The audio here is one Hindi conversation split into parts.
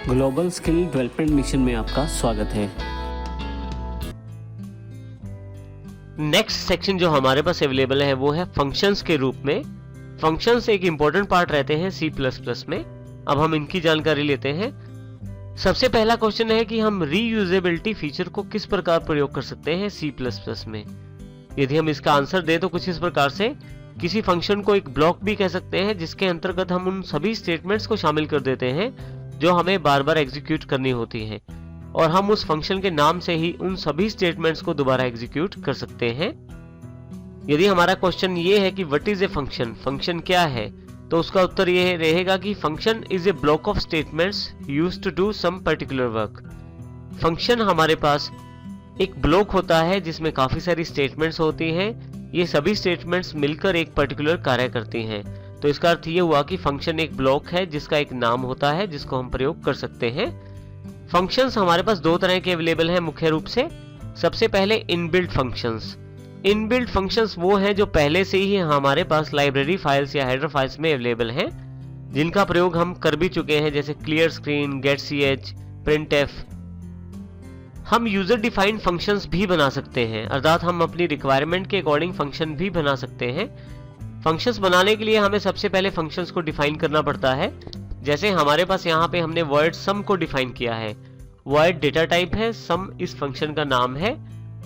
ग्लोबल स्किल डेवलपमेंट मिशन में आपका स्वागत है। नेक्स्ट सेक्शन जो हमारे पास अवेलेबल है वो है फंक्शंस के रूप में। फंक्शंस एक इंपॉर्टेंट पार्ट रहते हैं C++ में। अब हम इनकी जानकारी लेते हैं। सबसे पहला क्वेश्चन है कि हम रीयूजेबिलिटी फीचर को किस प्रकार प्रयोग कर सकते हैं C++ में। यदि हम इसका आंसर दें तो कुछ इस प्रकार से, किसी फंक्शन को एक ब्लॉक भी कह सकते हैं जिसके अंतर्गत हम उन सभी स्टेटमेंट्स को शामिल कर देते हैं जो हमें बार बार एग्जीक्यूट करनी होती हैं, और हम उस फंक्शन के नाम से ही उन सभी स्टेटमेंट्स को दोबारा एग्जीक्यूट कर सकते हैं। यदि हमारा क्वेश्चन ये है कि what is a function, function क्या है, तो उसका उत्तर ये रहेगा कि function is a block of statements used to do some particular work. Function हमारे पास एक ब्लॉक होता है जिसमें काफी सारी स्टेटमेंट्स होती हैं। ये सभी स्टेटमेंट्स मिलकर एक पर्टिकुलर कार्य करती हैं। तो इसका अर्थ ये हुआ कि फंक्शन एक ब्लॉक है जिसका एक नाम होता है जिसको हम प्रयोग कर सकते हैं। फंक्शंस हमारे पास दो तरह के अवेलेबल हैं मुख्य रूप से। सबसे पहले इनबिल्ट फंक्शंस। इनबिल्ट फंक्शंस वो हैं जो पहले से ही हमारे पास लाइब्रेरी फाइल्स या हेडर फाइल्स में अवेलेबल हैं, जिनका प्रयोग हम कर भी चुके हैं, जैसे क्लियर स्क्रीन, getch, printf। हम यूजर डिफाइंड फंक्शंस भी बना सकते हैं, अर्थात हम अपनी रिक्वायरमेंट के अकॉर्डिंग फंक्शन भी बना सकते हैं। फंक्शंस बनाने के लिए हमें सबसे पहले फंक्शंस को डिफाइन करना पड़ता है। जैसे हमारे पास यहाँ पे हमने वर्ड सम को डिफाइन किया है। वर्ड डेटा टाइप है, सम इस फंक्शन का नाम है।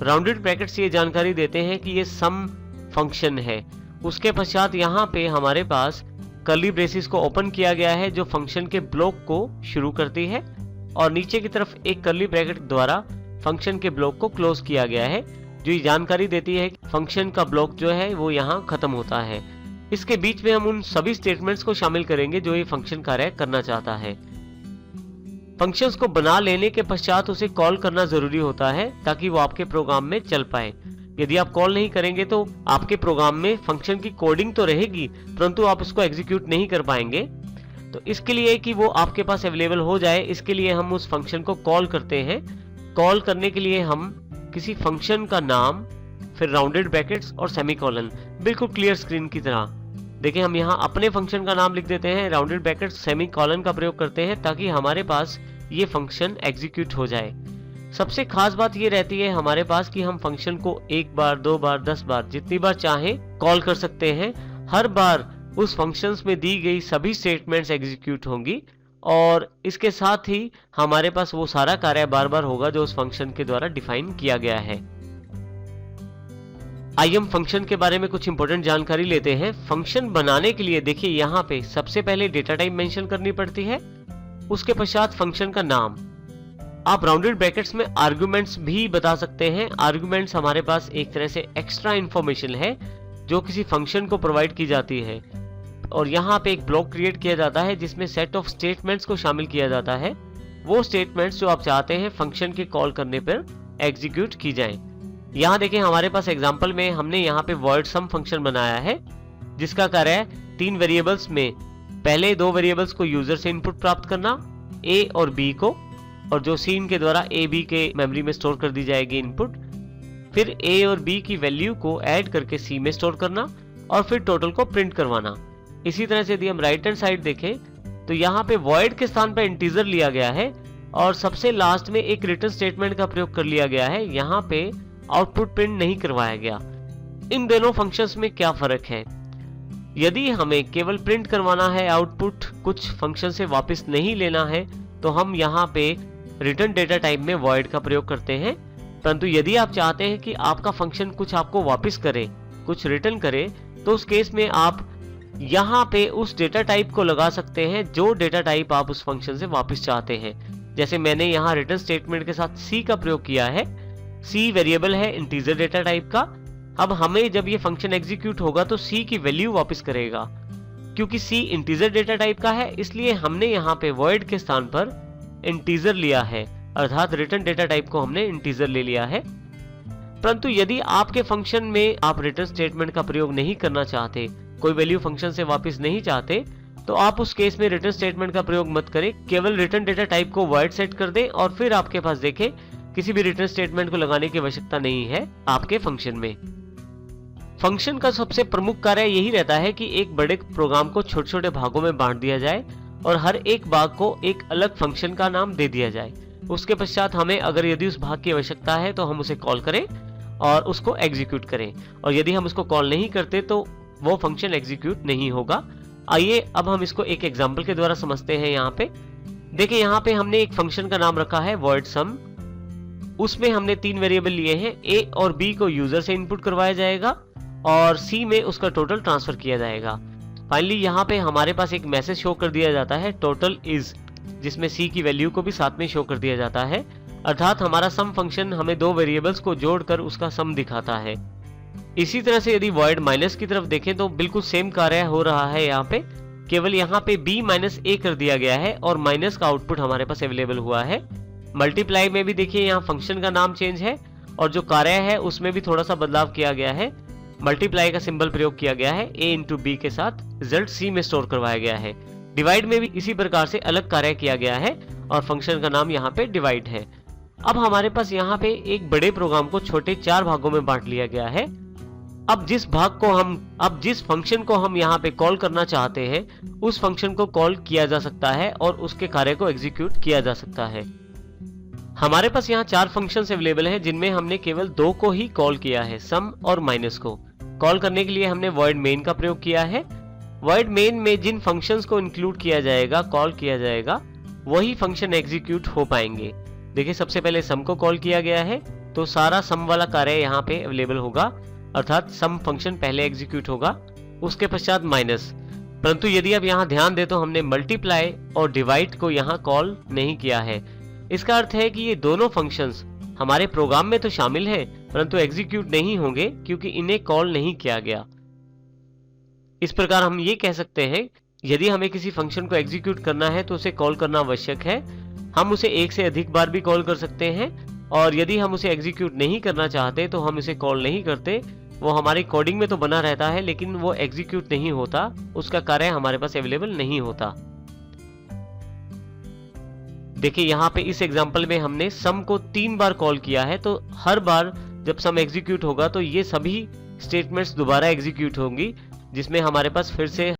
राउंडेड ब्रैकेट्स ये जानकारी देते हैं कि ये सम फंक्शन है। उसके पश्चात यहाँ पे हमारे पास कर्ली ब्रेसिस को ओपन किया गया है जो फंक्शन के ब्लॉक को शुरू करती है, और नीचे की तरफ एक कर्ली ब्रैकेट द्वारा फंक्शन के ब्लॉक को क्लोज किया गया है, जो ये जानकारी देती है कि फंक्शन का ब्लॉक जो है वो यहाँ खत्म होता है। इसके बीच में हम उन सभी स्टेटमेंट्स को शामिल करेंगे जो ये फंक्शन कार्य करना चाहता है। फंक्शंस को बना लेने के पश्चात उसे कॉल करना जरूरी होता है ताकि वो आपके प्रोग्राम में चल पाए। यदि आप कॉल नहीं करेंगे तो आपके प्रोग्राम में फंक्शन की कोडिंग तो रहेगी, परंतु आप उसको एग्जीक्यूट नहीं कर पाएंगे। तो इसके लिए कि वो आपके पास अवेलेबल हो जाए, इसके लिए हम उस फंक्शन को कॉल करते हैं। कॉल करने के लिए हम किसी फंक्शन का नाम, फिर राउंडेड ब्रैकेट्स और सेमीकोलन, बिल्कुल क्लियर स्क्रीन की तरह। देखिए हम यहाँ अपने फंक्शन का नाम लिख देते हैं, राउंडेड ब्रैकेट्स, सेमीकोलन का प्रयोग करते हैं ताकि हमारे पास ये फंक्शन एग्जीक्यूट हो जाए। सबसे खास बात ये रहती है हमारे पास कि हम फंक्शन को एक बार, दो बार, 10 बार, जितनी बार चाहें कॉल कर सकते हैं। हर बार उस फंक्शंस में दी गई सभी स्टेटमेंट्स एग्जीक्यूट होंगी, और इसके साथ ही हमारे पास वो सारा कार्य बार बार होगा जो उस फंक्शन के द्वारा डिफाइन किया गया है। आइए हम फंक्शन के बारे में कुछ इंपॉर्टेंट जानकारी लेते हैं। फंक्शन बनाने के लिए देखिए यहाँ पे सबसे पहले डेटा टाइप मेंशन करनी पड़ती है, उसके पश्चात फंक्शन का नाम। आप राउंडेड ब्रैकेट्स में आर्गुमेंट्स भी बता सकते हैं। आर्गुमेंट्स हमारे पास एक तरह से एक्स्ट्रा इंफॉर्मेशन है जो किसी फंक्शन को प्रोवाइड की जाती है, और यहाँ पे एक ब्लॉक क्रिएट किया जाता है जिसमें सेट ऑफ स्टेटमेंट्स को शामिल किया जाता है। वो स्टेटमेंट्स जो आप चाहते हैं फंक्शन के कॉल करने पर एग्जीक्यूट की जाएं। यहाँ देखें हमारे पास एग्जांपल में हमने यहाँ पे वर्ड सम फंक्शन बनाया है जिसका कार्य है 3 वेरिएबल्स में पहले 2 वेरिएबल्स को यूजर से इनपुट प्राप्त करना, ए और बी को, और जो सीन के द्वारा ए बी के मेमोरी में स्टोर कर दी जाएगी इनपुट। फिर ए और बी की वैल्यू को ऐड करके सी में स्टोर करना, और फिर टोटल को प्रिंट करवाना। इसी तरह से यदि हम राइट हैंड साइड देखें तो यहाँ पे वॉइड के स्थान पर इंटीजर लिया गया है, और सबसे लास्ट में एक रिटर्न स्टेटमेंट का प्रयोग कर लिया गया है। यहाँ पे आउटपुट प्रिंट नहीं करवाया गया। इन दोनों फंक्शंस में क्या फर्क है? यदि हमें केवल प्रिंट करवाना है आउटपुट, कुछ फंक्शन से वापस नहीं लेना है, तो हम यहाँ पे रिटर्न डेटा टाइप में वॉइड का प्रयोग करते हैं। परंतु यदि आप चाहते हैं कि आपका फंक्शन कुछ आपको वापस करे, कुछ रिटर्न करे, तो उस केस में आप यहाँ पे उस डेटा टाइप को लगा सकते हैं जो डेटा टाइप आप उस फंक्शन से वापस चाहते हैं। जैसे मैंने यहाँ रिटर्न स्टेटमेंट के साथ सी का प्रयोग किया है। सी वेरिएबल है इंटीजर डेटा टाइप का। अब हमें जब ये फंक्शन एग्जीक्यूट होगा तो सी की वैल्यू वापस करेगा। क्योंकि सी इंटीजर डेटा टाइप का है, इसलिए हमने यहाँ पे वर्ड के स्थान पर इंटीजर लिया है, अर्थात रिटर्न डेटा टाइप को हमने इंटीजर ले लिया है। परंतु यदि आपके फंक्शन में आप रिटर्न स्टेटमेंट का प्रयोग नहीं करना चाहते, कोई वैल्यू फंक्शन से वापस नहीं चाहते, तो आप उस केस में रिटर्न स्टेटमेंट का प्रयोग मत करें। केवल रिटर्न डेटा टाइप को वॉइड सेट कर दें, और फिर आपके पास देखें किसी भी रिटर्न स्टेटमेंट को लगाने की आवश्यकता नहीं है आपके फंक्शन में। फंक्शन का सबसे प्रमुख कार्य यही रहता है कि एक बड़े प्रोग्राम को छोटे छोटे भागों में बांट दिया जाए और हर एक भाग को एक अलग फंक्शन का नाम दे दिया जाए। उसके पश्चात हमें अगर यदि उस भाग की आवश्यकता है तो हम उसे कॉल करें और उसको एग्जीक्यूट करें, और यदि हम उसको कॉल नहीं करते तो वो फंक्शन एग्जीक्यूट नहीं होगा। आइए अब हम इसको एक एग्जांपल के द्वारा समझते हैं। यहाँ पे देखिए, यहाँ पे हमने एक फंक्शन का नाम रखा है void sum। उसमें हमने 3 वेरिएबल लिए हैं। a और b को यूजर से इनपुट करवाया जाएगा और c में उसका टोटल ट्रांसफर किया जाएगा। फाइनली यहाँ पे हमारे पास एक मैसेज शो कर दिया जाता है टोटल इज, जिसमें c की वैल्यू को भी साथ में शो कर दिया जाता है। अर्थात हमारा सम फंक्शन हमें 2 वेरिएबल्स को जोड़कर उसका सम दिखाता है। इसी तरह से यदि void माइनस की तरफ देखें तो बिल्कुल सेम कार्य हो रहा है। यहाँ पे केवल यहाँ पे b माइनस a कर दिया गया है और माइनस का आउटपुट हमारे पास अवेलेबल हुआ है। मल्टीप्लाई में भी देखिए यहाँ फंक्शन का नाम चेंज है और जो कार्य है उसमें भी थोड़ा सा बदलाव किया गया है। मल्टीप्लाई का सिंबल प्रयोग किया गया है a इंटू बी के साथ, रिजल्ट c में स्टोर करवाया गया है। डिवाइड में भी इसी प्रकार से अलग कार्य किया गया है और फंक्शन का नाम यहाँ पे डिवाइड है। अब हमारे पास यहाँ पे एक बड़े प्रोग्राम को छोटे 4 भागों में बांट लिया गया है। अब जिस फंक्शन को हम यहाँ पे कॉल करना चाहते हैं उस फंक्शन को कॉल किया जा सकता है और उसके कार्य को एग्जीक्यूट किया जा सकता है। हमारे पास यहाँ 4 फंक्शंस अवेलेबल हैं जिनमें हमने केवल 2 को ही कॉल किया है, सम और माइनस को। कॉल करने के लिए हमने void main का प्रयोग किया है। void main में जिन फंक्शंस को इंक्लूड किया जाएगा, कॉल किया जाएगा, वही फंक्शन एग्जीक्यूट हो पाएंगे। देखिए, सबसे पहले सम को कॉल किया गया है तो सारा सम वाला कार्य यहाँ पे अवेलेबल होगा, अर्थात सम फंक्शन पहले एग्जीक्यूट होगा, उसके पश्चात माइनस। परंतु यदि आप यहाँ ध्यान दें तो हमने मल्टीप्लाई और डिवाइड को यहाँ कॉल नहीं किया है। इसका अर्थ है कि ये दोनों फंक्शंस हमारे प्रोग्राम में तो शामिल हैं परंतु एग्जीक्यूट नहीं होंगे क्योंकि इन्हें कॉल नहीं किया गया। इस प्रकार हम ये कह सकते हैं, यदि हमें किसी फंक्शन को एग्जीक्यूट करना है तो उसे कॉल करना आवश्यक है। हम उसे एक से अधिक बार भी कॉल कर सकते हैं और यदि हम उसे एग्जीक्यूट नहीं करना चाहते तो हम इसे कॉल नहीं करते। वो हमारी कोडिंग में तो बना रहता है लेकिन वो एग्जीक्यूट नहीं होता, उसका कार्य हमारे पास अवेलेबल नहीं होता। देखिए, यहाँ पे इस एग्जांपल में हमने सम को 3 बार कॉल किया है, तो हर बार जब सम एग्जीक्यूट होगा तो ये सभी स्टेटमेंट्स दोबारा एग्जीक्यूट होंगी, जिसमें हमारे पास फिर से